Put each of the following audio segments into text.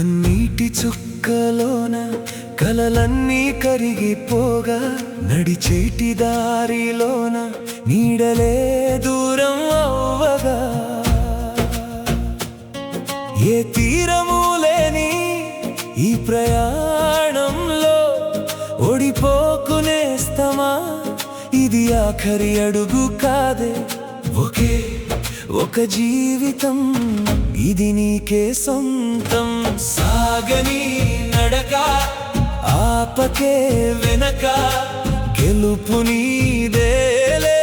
కన్నీటి చుక్కలోన కలలన్నీ కరిగిపోగా నడిచేటి దారిలోన నీడలే దూరం అవ్వగా ఏ తీరము లేని ఈ ప్రయాణంలో ఓడిపోకునేస్తమా ఇది ఆఖరి అడుగు కాదే ఒకే ఒక జీవితం ఇది నీకే సొంతం సాగని నడక ఆపకే వెనక గెలుపు నీదేలే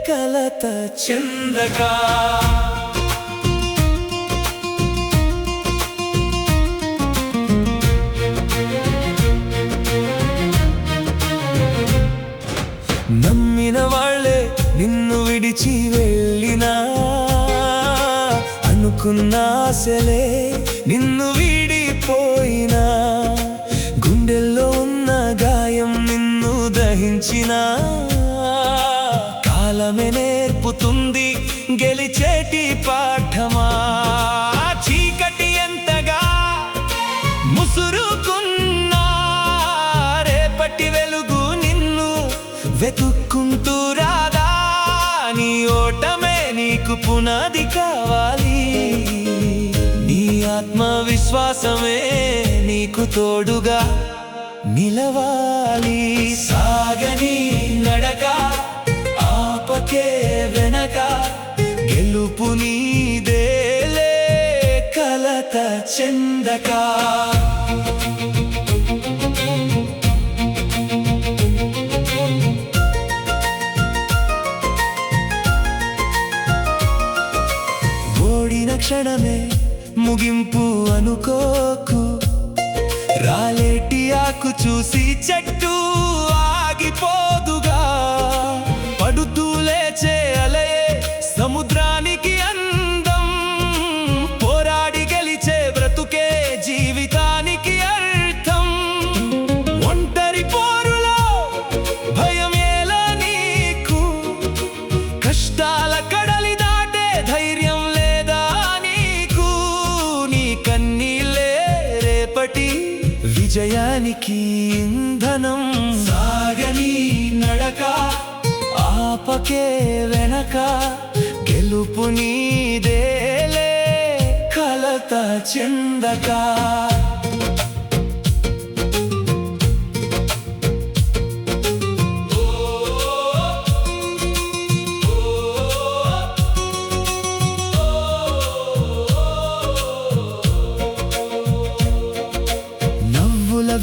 కలత చెందక నమ్మిన వాళ్ళే నిన్ను విడిచి వెళ్ళినా అనుకున్న ఆశలే నిన్ను వీడిపోయినా గుండెల్లో ఉన్న గాయం నిన్ను దహించినా కాలమే నేర్పుతుంది గెలిచేటి పాఠమా చీకటి ఎంతగా ముసురుకున్నా రేపటి వెలుగు నిన్ను వెతుక్కుంటూ రాదా నీ ఓటమే నీకు పునాది కావాలి నీ ఆత్మవిశ్వాసమే నీకు తోడుగా నిలవాలి సాగని నడక ఆపకే వెనక గెలుపు నీదేలే కలత చెందక క్షణమే ముగింపు అనుకోకు రాలేటి ఆకు చూసి చెట్టు ఆగిపోదుగా పడుతూ లేచే అలయే సముద్రానికి అందం పోరాడి గెలిచే బ్రతుకే జీవితానికి అర్థం ఒంటరి పోరులో భయం ఎలా నీకు కష్టాల కడలి దాటే ధైర్యం విజయానికి ఇంధనం సాగని నడక ఆపకే వెనక గెలుపు నీదేలే కలత చెందక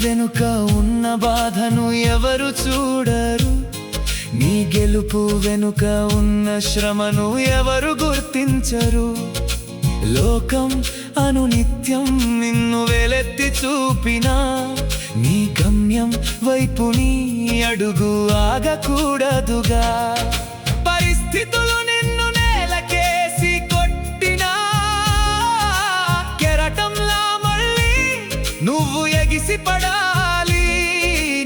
వెనుక ఉన్న బాధను ఎవరు చూడరు నీ గెలుపు వెనుక ఉన్న శ్రమను ఎవరు గుర్తించరు లోకం అనునిత్యం నిన్ను వేలెత్తి చూపినా నీ గమ్యం వైపు నీ అడుగు ఆగకూడదుగా పరిస్థితులు నిన్ను నేలకేసి కొట్టినా కెరటంలా మళ్ళీ నువ్వు ఎగిసి పడాలి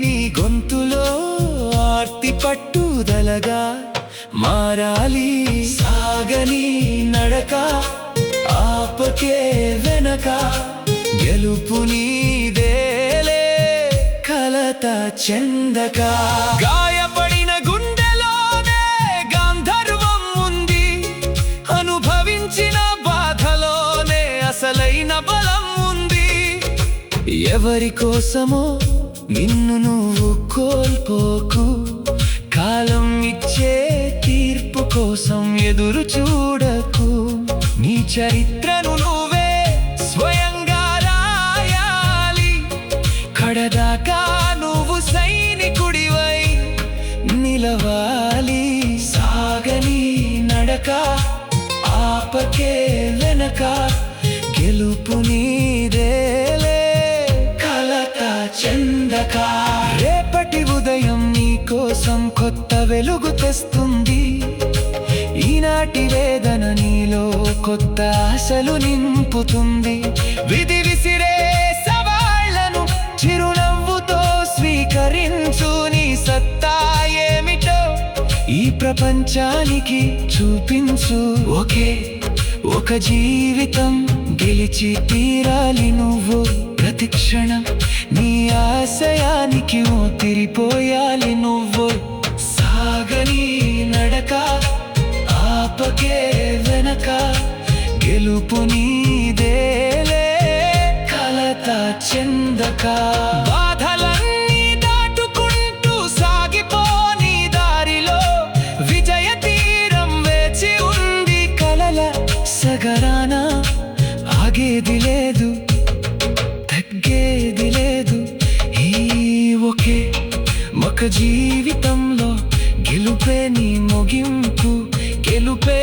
నీ గొంతులో ఆర్తి పట్టుదలగా మారాలి సాగని నడక ఆపకే వెనక గెలుపు నీదేలే కలత చెందక గాయపడిన గుండెలోనే గాంధర్వం ఉంది అనుభవించిన బాధలోనే అసలైన బలం ఉంది ఎవరి కోసమో నిన్ను నువ్వు కోల్పోకు కాలం ఇచ్చే తీర్పు కోసం ఎదురు చూడకు నీ చరిత్రను నువ్వే స్వయంగా రాయాలి కడదాకా నువ్వు సైనికుడివై నిలవాలి సాగని నడక ఆపకే వెనక గెలుపు నీదేలే కలత చెందక రేపటి ఉదయం నీ కోసం కొత్త వెలుగు తెస్తుంది ఈనాటి వేదన నీలో కొత్త ఆశలు నింపుతుంది విధి విసిరే సవాళ్లను చిరునవ్వుతో స్వీకరించు నీ సత్తా ఏమిటో ఈ ప్రపంచానికి చూపించు ఒకే ఒక జీవితం గెలిచి తీరాలి నువ్వు ప్రతి క్షణం నీ ఆశయానికి ఊపిరిపోయాలి నువ్వు సాగని నడక ఆపకే వెనక గెలుపు నీదేలే కలత చెందక బాధలన్నీ దాటుకుంటూ సాగిపోని దారిలో విజయ తీరం వేచి ఉంది కలల సగరాన ఆగేది లేదు తగ్గేది లేదు ఈ ఒకే ఒక జీవితంలో గెలుపే నీ ముగింపు గెలుపే